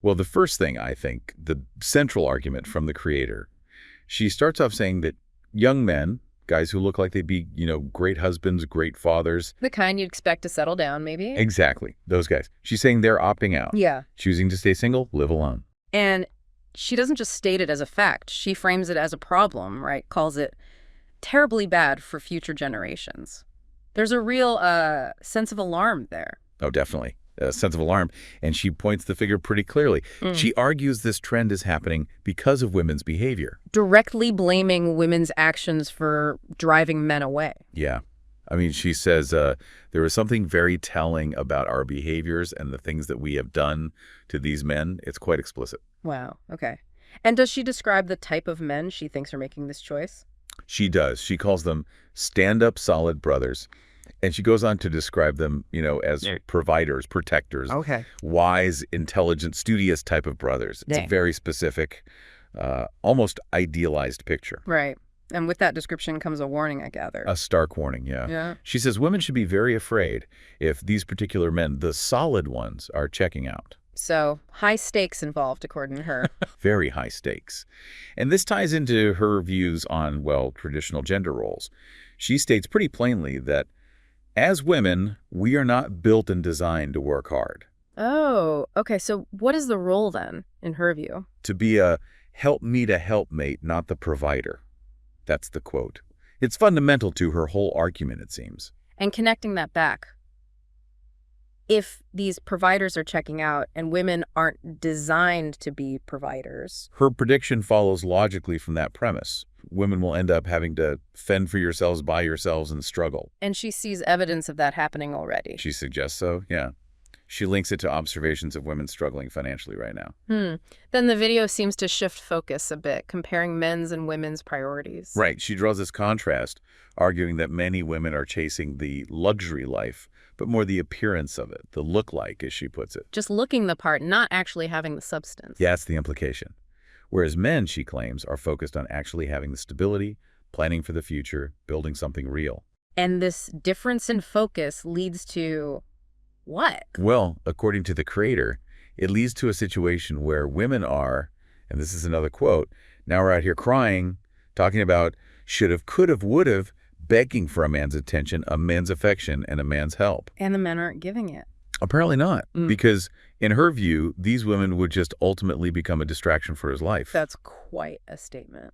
Well, the first thing, I think, the central argument from the creator, she starts off saying that young men, guys who look like they'd be, great husbands, great fathers. The kind you'd expect to settle down, maybe? Exactly. Those guys. She's saying they're opting out. Yeah. Choosing to stay single, live alone. And she doesn't just state it as a fact. She frames it as a problem, right? Calls it terribly bad for future generations. There's a real sense of alarm there. Oh, definitely. A sense of alarm. And she points the figure pretty clearly. She argues this trend is happening because of women's behavior. Directly blaming women's actions for driving men away. Yeah. I mean, she says there is something very telling about our behaviors and the things that we have done to these men. It's quite explicit. Wow. Okay. And does she describe the type of men she thinks are making this choice? She does. She calls them stand-up solid brothers. And she goes on to describe them, as providers, protectors, wise, intelligent, studious type of brothers. It's a very specific, almost idealized picture. Right. And with that description comes a warning, I gather. A stark warning, yeah. She says women should be very afraid if these particular men, the solid ones, are checking out. So high stakes involved, according to her. Very high stakes. And this ties into her views on, traditional gender roles. She states pretty plainly that as women, we are not built and designed to work hard. Oh, okay. So what is the role then, in her view? To be a help meet a helpmate, not the provider. That's the quote. It's fundamental to her whole argument, it seems. And connecting that back, if these providers are checking out and women aren't designed to be providers. Her prediction follows logically from that premise. Women will end up having to fend for yourselves by yourselves and struggle. And she sees evidence of that happening already. She suggests so, yeah. She links it to observations of women struggling financially right now. Then the video seems to shift focus a bit, comparing men's and women's priorities. Right. She draws this contrast, arguing that many women are chasing the luxury life, but more the appearance of it, the look-like, as she puts it. Just looking the part, not actually having the substance. Yeah, that's the implication. Whereas men, she claims, are focused on actually having the stability, planning for the future, building something real. And this difference in focus leads to what? Well, according to the creator, it leads to a situation where women are, and this is another quote, now we're out here crying, talking about should've, could've, would've, begging for a man's attention, a man's affection, and a man's help. And the men aren't giving it. Apparently not, because in her view, these women would just ultimately become a distraction for his life. That's quite a statement.